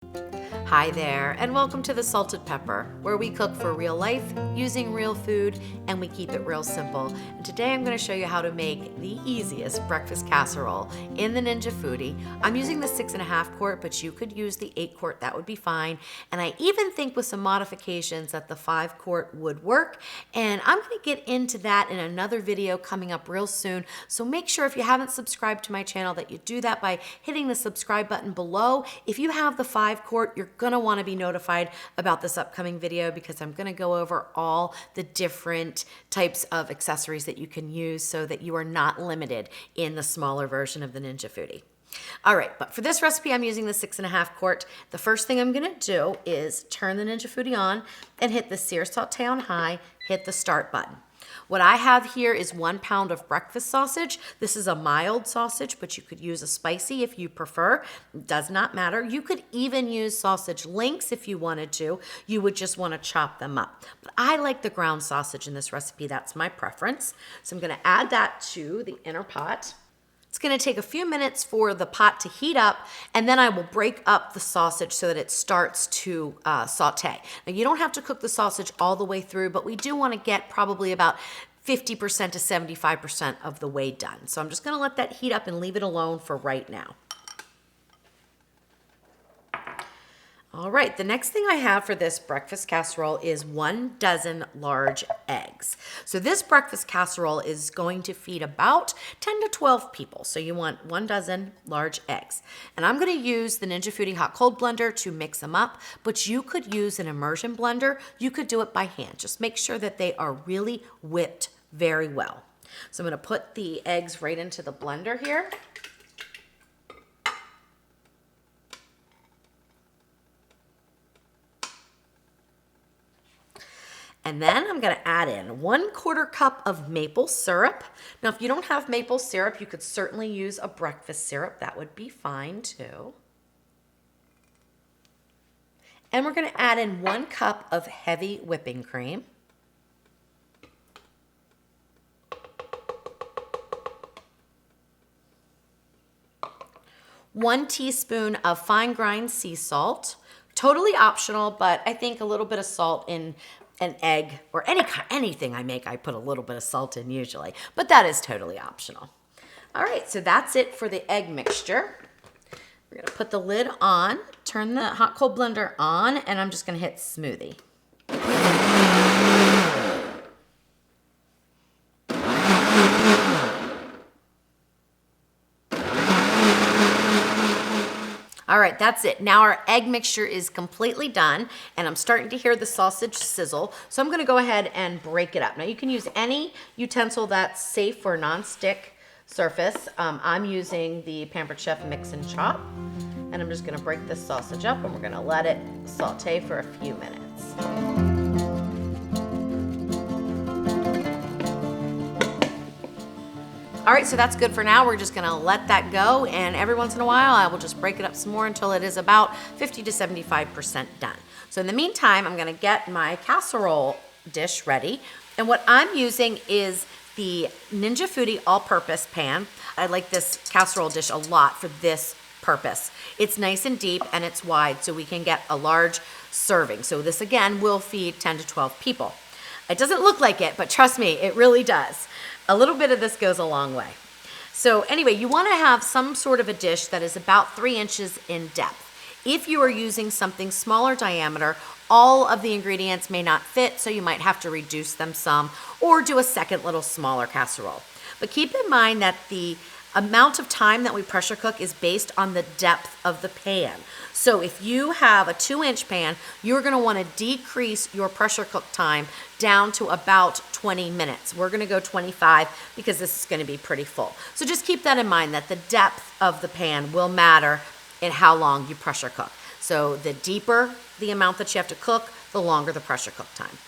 Hi there, and welcome to the Salted Pepper, where we cook for real life using real food and we keep it real simple. And today I'm going to show you how to make the easiest breakfast casserole in the Ninja Foodi. I'm using the 6.5 quart, but you could use the 8 quart, that would be fine. And I even think with some modifications that the 5 quart would work. And I'm going to get into that in another video coming up real soon. So make sure if you haven't subscribed to my channel that you do that by hitting the subscribe button below. If you have the 5 quart, you're going to want to be notified about this upcoming video because I'm going to go over all the different types of accessories that you can use so that you are not limited in the smaller version of the Ninja Foodi. All right, but for this recipe, I'm using the 6.5 quart. The first thing I'm going to do is turn the Ninja Foodi on and hit the sear saute on high, hit the start button. What I have here is 1 pound of breakfast sausage. This is a mild sausage, but you could use a spicy if you prefer. It does not matter. You could even use sausage links if you wanted to. You would just want to chop them up. But I like the ground sausage in this recipe. That's my preference. So I'm going to add that to the inner pot. It's going to take a few minutes for the pot to heat up, and then I will break up the sausage so that it starts to saute. Now, you don't have to cook the sausage all the way through, but we do want to get probably about 50% to 75% of the way done. So I'm just going to let that heat up and leave it alone for right now. All right, the next thing I have for this breakfast casserole is 1 dozen large eggs. So this breakfast casserole is going to feed about 10 to 12 people. So you want 1 dozen large eggs. And I'm going to use the Ninja Foodi hot cold blender to mix them up, but you could use an immersion blender. You could do it by hand. Just make sure that they are really whipped very well. So I'm going to put the eggs right into the blender here. And then I'm going to add in 1/4 cup of maple syrup. Now, if you don't have maple syrup, you could certainly use a breakfast syrup. That would be fine too. And we're going to add in 1 cup of heavy whipping cream. One teaspoon of fine grind sea salt. Totally optional, but I think a little bit of salt in an egg or anything I make, I put a little bit of salt in usually, but that is totally optional. All right, so that's it for the egg mixture. We're gonna put the lid on, turn the hot cold blender on, and I'm just gonna hit smoothie. All right, that's it. Now our egg mixture is completely done, and I'm starting to hear the sausage sizzle, so I'm gonna go ahead and break it up. Now you can use any utensil that's safe for non-stick surface. I'm using the Pampered Chef Mix and Chop, and I'm just gonna break this sausage up, and we're gonna let it saute for a few minutes. All right, so that's good for now. We're just gonna let that go, and every once in a while, I will just break it up some more until it is about 50 to 75% done. So in the meantime, I'm gonna get my casserole dish ready, and what I'm using is the Ninja Foodi all-purpose pan. I like this casserole dish a lot for this purpose. It's nice and deep, and it's wide, so we can get a large serving. So this, again, will feed 10 to 12 people. It doesn't look like it, but trust me, it really does. A little bit of this goes a long way. So anyway, you want to have some sort of a dish that is about 3 inches in depth. If you are using something smaller diameter, all of the ingredients may not fit, so you might have to reduce them some or do a second little smaller casserole. But keep in mind that the amount of time that we pressure cook is based on the depth of the pan. So if you have a 2-inch pan, you're gonna wanna decrease your pressure cook time down to about 20 minutes. We're gonna go 25 because this is gonna be pretty full. So just keep that in mind that the depth of the pan will matter in how long you pressure cook. So the deeper the amount that you have to cook, the longer the pressure cook time.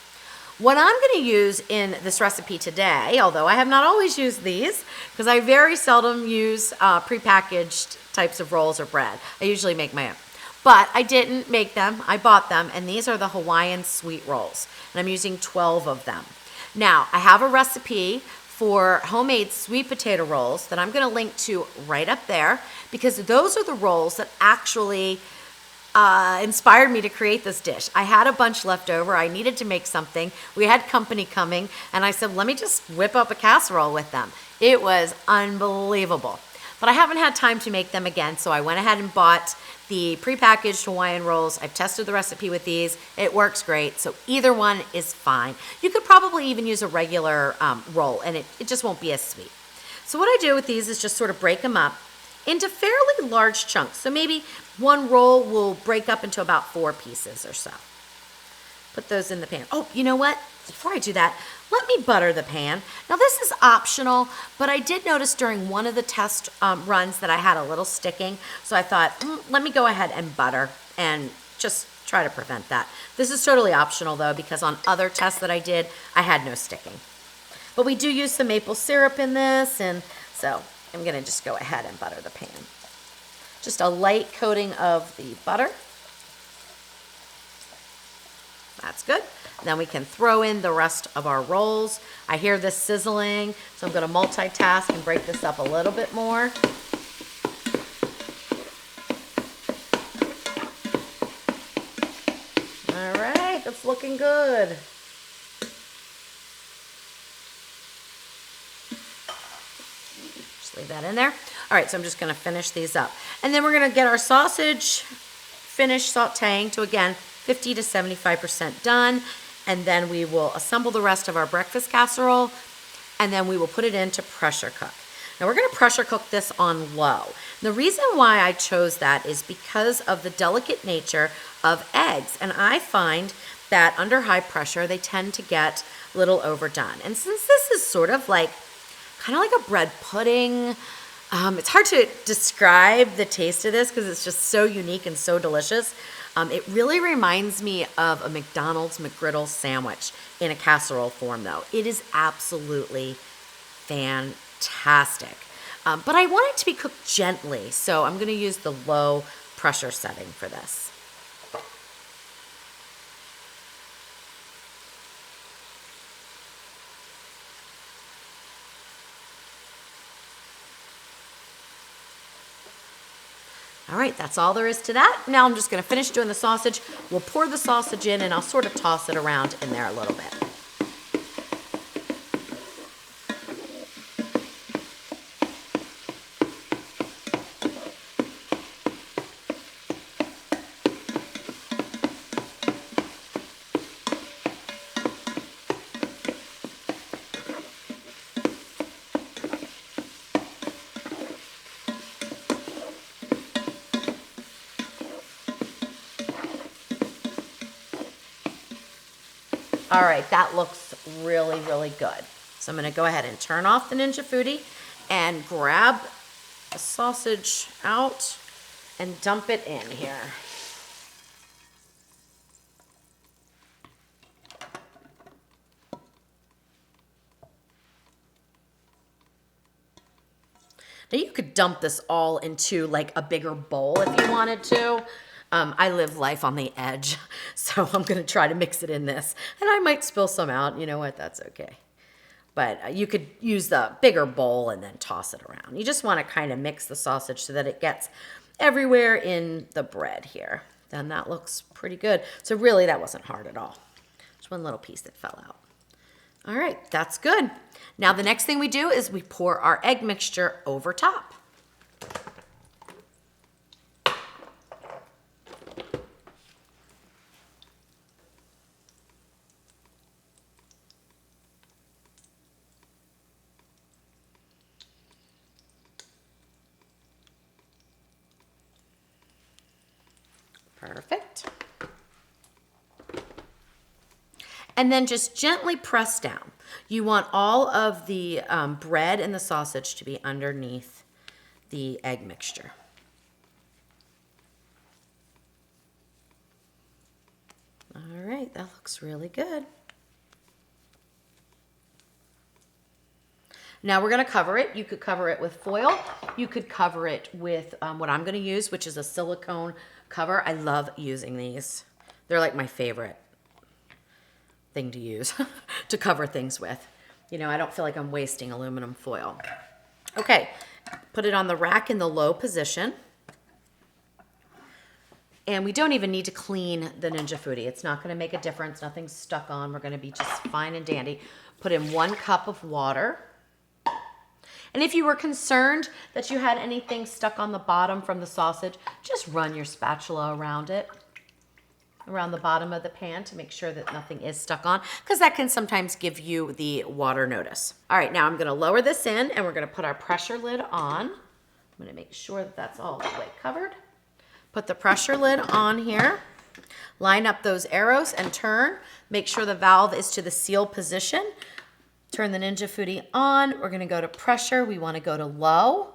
What I'm going to use in this recipe today, although I have not always used these, because I very seldom use prepackaged types of rolls or bread. I usually make my own. But I didn't make them, I bought them, and these are the Hawaiian sweet rolls. And I'm using 12 of them. Now, I have a recipe for homemade sweet potato rolls that I'm going to link to right up there, because those are the rolls that actually inspired me to create this dish. I had a bunch left over. I needed to make something. We had company coming, and I said, let me just whip up a casserole with them. It was unbelievable. But I haven't had time to make them again, so I went ahead and bought the prepackaged Hawaiian rolls. I've tested the recipe with these. It works great, so either one is fine. You could probably even use a regular roll, and it just won't be as sweet. So what I do with these is just sort of break them up into fairly large chunks. So maybe one roll will break up into about 4 pieces or so. Put those in the pan. Oh, you know what? Before I do that, let me butter the pan. Now this is optional, but I did notice during one of the test runs that I had a little sticking. So I thought, let me go ahead and butter and just try to prevent that. This is totally optional though, because on other tests that I did, I had no sticking. But we do use some maple syrup in this, and so I'm gonna just go ahead and butter the pan. Just a light coating of the butter. That's good. Then we can throw in the rest of our rolls. I hear this sizzling, so I'm gonna multitask and break this up a little bit more. All right, that's looking good. Just leave that in there. All right, so I'm just gonna finish these up. And then we're gonna get our sausage finished sauteing to, again, 50 to 75% done. And then we will assemble the rest of our breakfast casserole, and then we will put it into pressure cook. Now we're gonna pressure cook this on low. The reason why I chose that is because of the delicate nature of eggs. And I find that under high pressure, they tend to get a little overdone. And since this is sort of like, kind of like a bread pudding, it's hard to describe the taste of this because it's just so unique and so delicious. It really reminds me of a McDonald's McGriddle sandwich in a casserole form though. It is absolutely fantastic. But I want it to be cooked gently, so I'm gonna use the low pressure setting for this. All right, that's all there is to that. Now I'm just gonna finish doing the sausage. We'll pour the sausage in and I'll sort of toss it around in there a little bit. All right, that looks really, really good. So I'm gonna go ahead and turn off the Ninja Foodi and grab the sausage out and dump it in here. Now you could dump this all into like a bigger bowl if you wanted to. I live life on the edge, so I'm gonna try to mix it in this. And I might spill some out, you know what, that's okay. But you could use the bigger bowl and then toss it around. You just wanna kind of mix the sausage so that it gets everywhere in the bread here. Then that looks pretty good. So really that wasn't hard at all. Just one little piece that fell out. All right, that's good. Now the next thing we do is we pour our egg mixture over top. Perfect. And then just gently press down. You want all of the bread and the sausage to be underneath the egg mixture. All right, that looks really good. Now we're gonna cover it. You could cover it with foil. You could cover it with what I'm gonna use, which is a silicone cover. I love using these. They're like my favorite thing to use to cover things with. You know, I don't feel like I'm wasting aluminum foil. Okay, put it on the rack in the low position. And we don't even need to clean the Ninja Foodi. It's not going to make a difference. Nothing's stuck on. We're going to be just fine and dandy. Put in 1 cup of water. And if you were concerned that you had anything stuck on the bottom from the sausage, just run your spatula around it, around the bottom of the pan to make sure that nothing is stuck on, because that can sometimes give you the water notice. All right, now I'm going to lower this in and we're going to put our pressure lid on. I'm going to make sure that that's all the way covered. Put the pressure lid on here. Line up those arrows and turn. Make sure the valve is to the seal position. Turn the Ninja Foodi on. We're going to go to pressure. We want to go to low.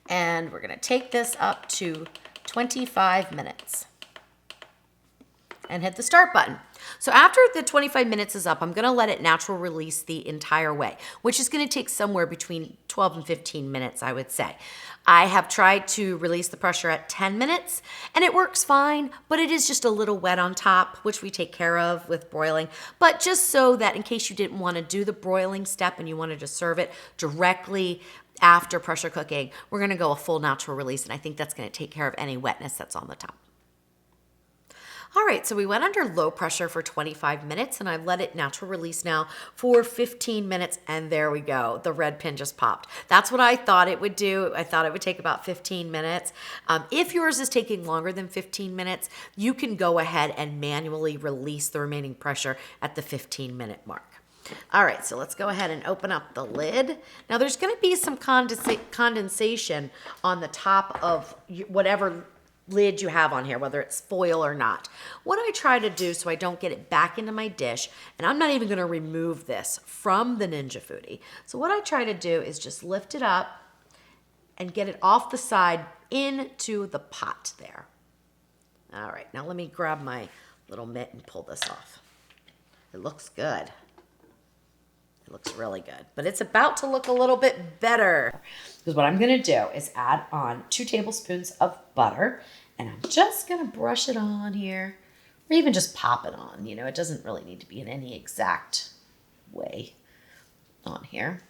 And we're going to take this up to 25 minutes. And hit the start button. So after the 25 minutes is up, I'm going to let it natural release the entire way, which is going to take somewhere between 12 and 15 minutes, I would say. I have tried to release the pressure at 10 minutes, and it works fine, but it is just a little wet on top, which we take care of with broiling. But just so that in case you didn't want to do the broiling step and you wanted to serve it directly after pressure cooking, we're going to go a full natural release, and I think that's going to take care of any wetness that's on the top. All right, so we went under low pressure for 25 minutes, and I've let it natural release now for 15 minutes, and there we go. The red pin just popped. That's what I thought it would do. I thought it would take about 15 minutes. If yours is taking longer than 15 minutes, you can go ahead and manually release the remaining pressure at the 15-minute mark. All right, so let's go ahead and open up the lid. Now, there's going to be some condensation on the top of whatever lid you have on here, whether it's foil or not. What I try to do so I don't get it back into my dish, and I'm not even going to remove this from the Ninja Foodi. So what I try to do is just lift it up and get it off the side into the pot there. All right, now let me grab my little mitt and pull this off. It looks good. It looks really good, but it's about to look a little bit better. Because what I'm going to do is add on 2 tablespoons of butter, and I'm just going to brush it on here, or even just pop it on. You know, it doesn't really need to be in any exact way on here.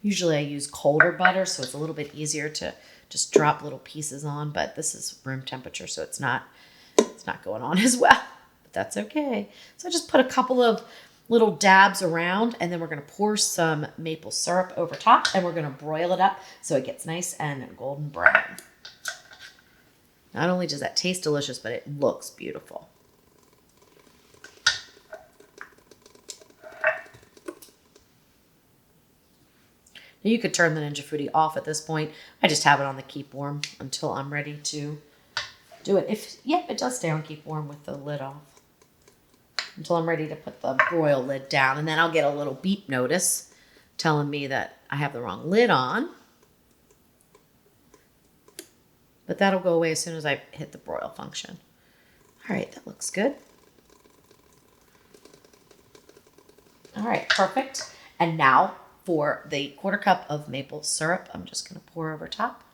Usually I use colder butter, so it's a little bit easier to just drop little pieces on, but this is room temperature, so it's not going on as well, but that's okay. So I just put a couple of little dabs around, and then we're going to pour some maple syrup over top, and we're going to broil it up so it gets nice and golden brown. Not only does that taste delicious, but it looks beautiful. Now you could turn the Ninja Foodi off at this point. I just have it on the keep warm until I'm ready to do it. Yep, it does stay on keep warm with the lid off. Until I'm ready to put the broil lid down. And then I'll get a little beep notice telling me that I have the wrong lid on. But that'll go away as soon as I hit the broil function. All right, that looks good. All right, perfect. And now for the 1/4 cup of maple syrup, I'm just going to pour over top.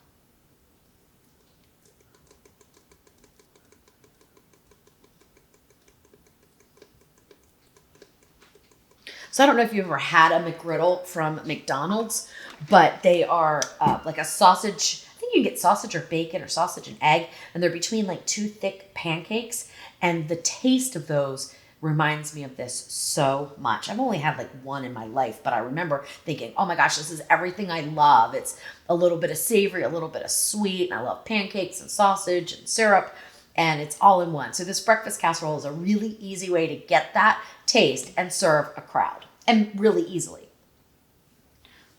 So I don't know if you've ever had a McGriddle from McDonald's, but they are like a sausage. I think you can get sausage or bacon or sausage and egg, and they're between like 2 thick pancakes. And the taste of those reminds me of this so much. I've only had like 1 in my life, but I remember thinking, oh my gosh, this is everything I love. It's a little bit of savory, a little bit of sweet, and I love pancakes and sausage and syrup, and it's all in one. So this breakfast casserole is a really easy way to get that taste and serve a crowd, and really easily.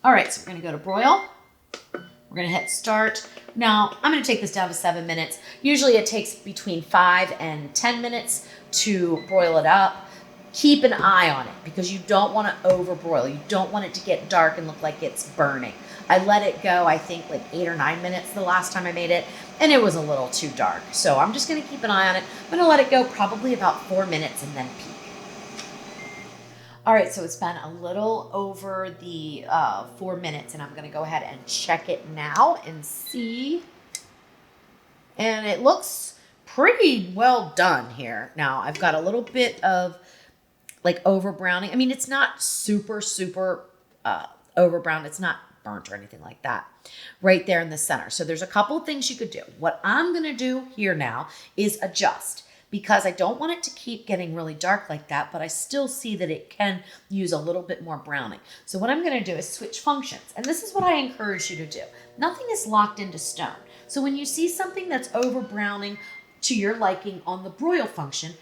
All right, so we're going to go to broil. We're going to hit start. Now, I'm going to take this down to 7 minutes. Usually it takes between 5 and 10 minutes to broil it up. Keep an eye on it because you don't want to over broil. You don't want it to get dark and look like it's burning. I let it go, I think, like 8 or 9 minutes the last time I made it, and it was a little too dark. So I'm just going to keep an eye on it. I'm going to let it go probably about 4 minutes and then peek. All right, so it's been a little over the 4 minutes, and I'm going to go ahead and check it now and see. And it looks pretty well done here. Now, I've got a little bit of like over browning. I mean, it's not super over brown. It's not burnt or anything like that. Right there in the center. So there's a couple things you could do. What I'm going to do here now is adjust, because I don't want it to keep getting really dark like that, but I still see that it can use a little bit more browning. So what I'm going to do is switch functions. And this is what I encourage you to do. Nothing is locked into stone. So when you see something that's over browning to your liking on the broil function,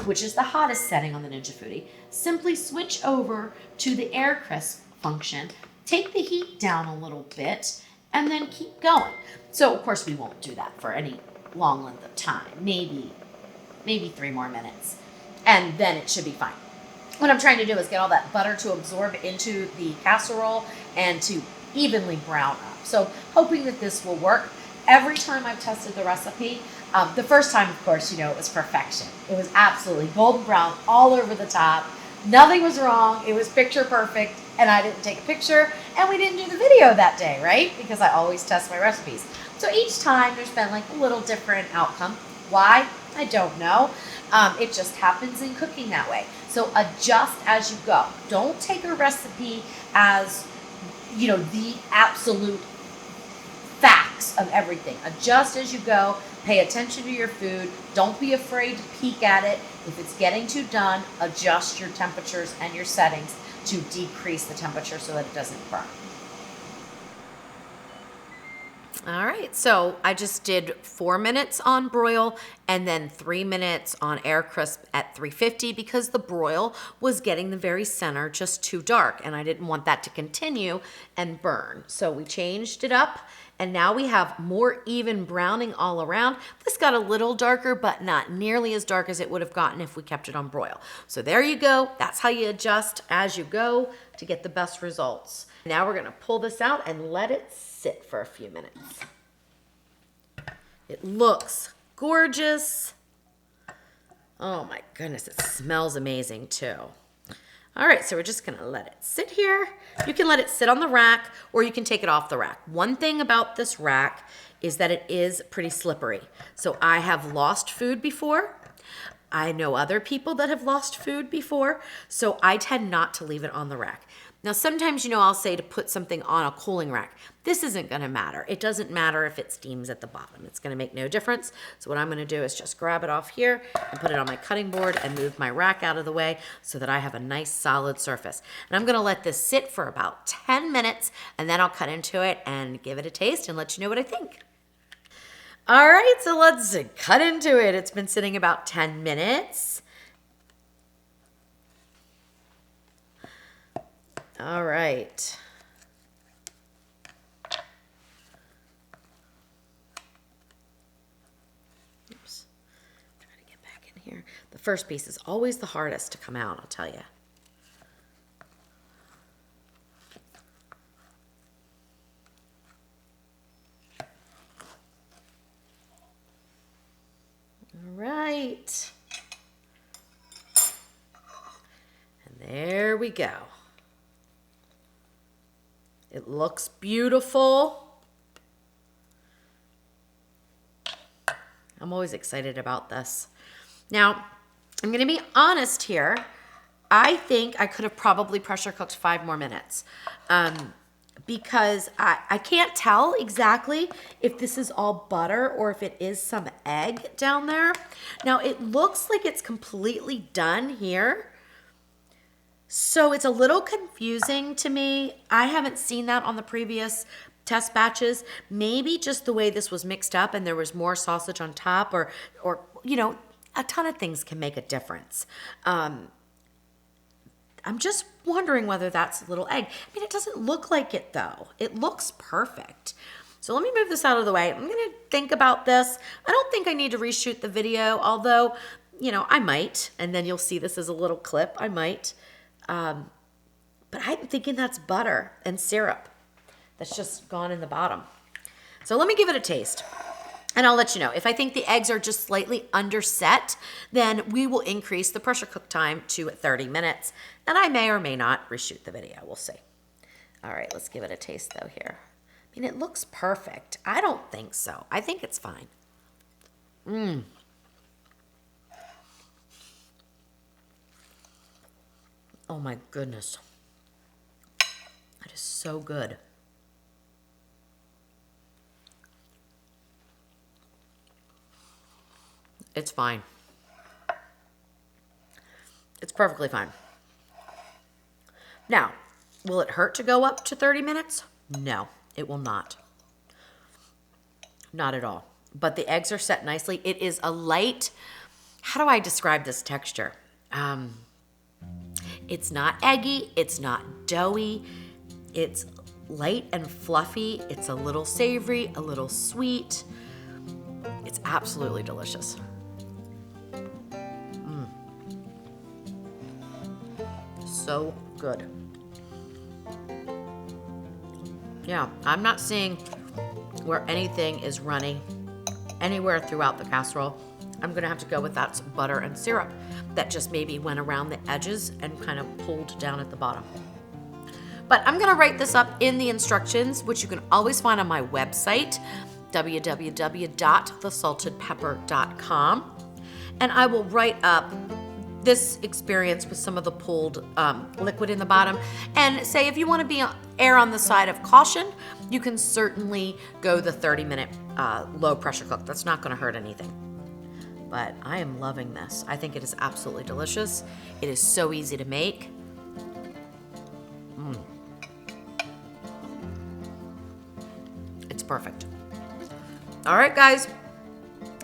which is the hottest setting on the Ninja Foodi, simply switch over to the air crisp function, take the heat down a little bit, and then keep going. So of course we won't do that for any long length of time, maybe 3 more minutes, and then it should be fine. What I'm trying to do is get all that butter to absorb into the casserole and to evenly brown up. So hoping that this will work. Every time I've tested the recipe, the first time, of course, it was perfection. It was absolutely golden brown all over the top. Nothing was wrong. It was picture perfect, and I didn't take a picture, and we didn't do the video that day, right? Because I always test my recipes. So each time there's been like a little different outcome. Why? I don't know. It just happens in cooking that way. So adjust as you go. Don't take a recipe as, the absolute facts of everything. Adjust as you go. Pay attention to your food. Don't be afraid to peek at it. If it's getting too done, adjust your temperatures and your settings to decrease the temperature so that it doesn't burn. All right, so I just did 4 minutes on broil and then 3 minutes on air crisp at 350 because the broil was getting the very center just too dark and I didn't want that to continue and burn. So we changed it up and now we have more even browning all around. This got a little darker, but not nearly as dark as it would have gotten if we kept it on broil. So there you go. That's how you adjust as you go to get the best results. Now we're gonna pull this out and let it sit for a few minutes. It looks gorgeous. Oh my goodness, it smells amazing too. All right, so we're just gonna let it sit here. You can let it sit on the rack or you can take it off the rack. One thing about this rack is that it is pretty slippery. So I have lost food before. I know other people that have lost food before, so I tend not to leave it on the rack. Now, sometimes, I'll say to put something on a cooling rack. This isn't gonna matter. It doesn't matter if it steams at the bottom. It's gonna make no difference. So what I'm gonna do is just grab it off here and put it on my cutting board and move my rack out of the way so that I have a nice solid surface. And I'm gonna let this sit for about 10 minutes and then I'll cut into it and give it a taste and let you know what I think. All right, so let's cut into it. It's been sitting about 10 minutes. All right. Oops. Try to get back in here. The first piece is always the hardest to come out, I'll tell you. All right. And there we go. It looks beautiful. I'm always excited about this. Now, I'm gonna be honest here. I think I could have probably pressure cooked 5 more minutes because I can't tell exactly if this is all butter or if it is some egg down there. Now, it looks like it's completely done here. So it's a little confusing to me. I haven't seen that on the previous test batches. Maybe just the way this was mixed up and there was more sausage on top or a ton of things can make a difference. I'm just wondering whether that's a little egg. I mean, it doesn't look like it though. It looks perfect. So let me move this out of the way. I'm gonna think about this. I don't think I need to reshoot the video, although, I might, and then you'll see this as a little clip. I might. But I'm thinking that's butter and syrup that's just gone in the bottom. So let me give it a taste and I'll let you know. If I think the eggs are just slightly underset, then we will increase the pressure cook time to 30 minutes and I may or may not reshoot the video. We'll see. All right, let's give it a taste though here. I mean, it looks perfect. I don't think so. I think it's fine. Oh my goodness. That is so good. It's fine. It's perfectly fine. Now, will it hurt to go up to 30 minutes? No, it will not. Not at all. But the eggs are set nicely. It is a light, how do I describe this texture? It's not eggy, it's not doughy, it's light and fluffy, it's a little savory, a little sweet. It's absolutely delicious. So good. Yeah, I'm not seeing where anything is runny anywhere throughout the casserole. I'm gonna have to go with that butter and syrup that just maybe went around the edges and kind of pulled down at the bottom. But I'm gonna write this up in the instructions, which you can always find on my website, www.thesaltedpepper.com. And I will write up this experience with some of the pulled liquid in the bottom, and say if you want to err on the side of caution, you can certainly go the 30-minute low pressure cook. That's not going to hurt anything. But I am loving this. I think it is absolutely delicious. It is so easy to make. It's perfect. All right, guys,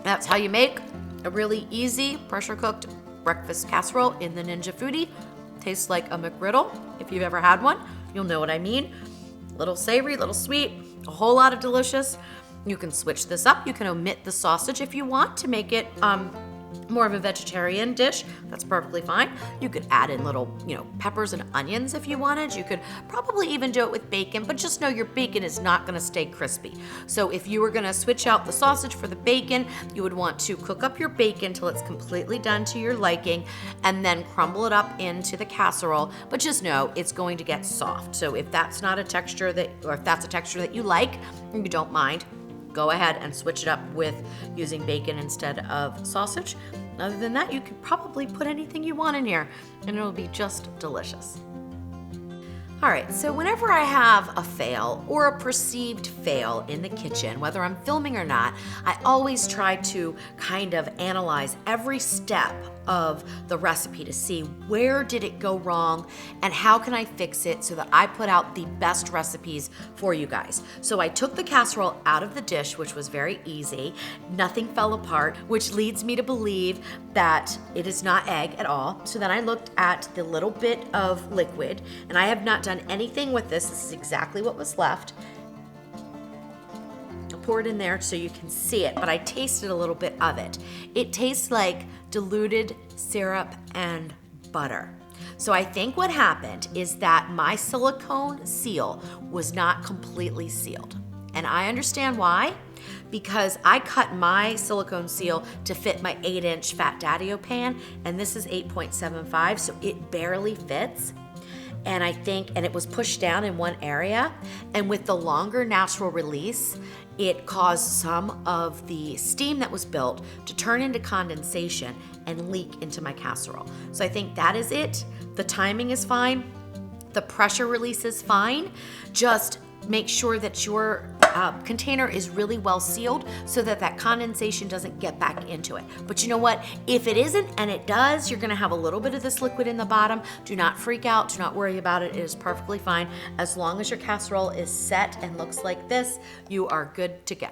that's how you make a really easy pressure cooked breakfast casserole in the Ninja Foodi. Tastes like a McGriddle. If you've ever had one, you'll know what I mean. Little savory, little sweet, a whole lot of delicious. You can switch this up. You can omit the sausage if you want to make it more of a vegetarian dish. That's perfectly fine. You could add in little, peppers and onions if you wanted. You could probably even do it with bacon, but just know your bacon is not gonna stay crispy. So if you were gonna switch out the sausage for the bacon, you would want to cook up your bacon till it's completely done to your liking, and then crumble it up into the casserole. But just know it's going to get soft. So if that's not a texture if that's a texture that you like and you don't mind, go ahead and switch it up with using bacon instead of sausage. Other than that, you could probably put anything you want in here and it'll be just delicious. All right, so whenever I have a fail or a perceived fail in the kitchen, whether I'm filming or not, I always try to kind of analyze every step of the recipe to see where did it go wrong and how can I fix it so that I put out the best recipes for you guys. So I took the casserole out of the dish, which was very easy. Nothing fell apart, which leads me to believe that it is not egg at all. So then I looked at the little bit of liquid, and I have not done anything with this. This is exactly what was left. I'll pour it in there so you can see it, but I tasted a little bit of it. It tastes like diluted syrup and butter. So I think what happened is that my silicone seal was not completely sealed. And I understand why, because I cut my silicone seal to fit my 8-inch Fat Daddy-O pan, and this is 8.75, so it barely fits. And it was pushed down in one area, and with the longer natural release, it caused some of the steam that was built to turn into condensation and leak into my casserole. So I think that is it. The timing is fine. The pressure release is fine. Just make sure that your container is really well sealed so that that condensation doesn't get back into it. But you know what? If it isn't and it does, you're gonna have a little bit of this liquid in the bottom. Do not freak out, do not worry about it. It is perfectly fine. As long as your casserole is set and looks like this, you are good to go.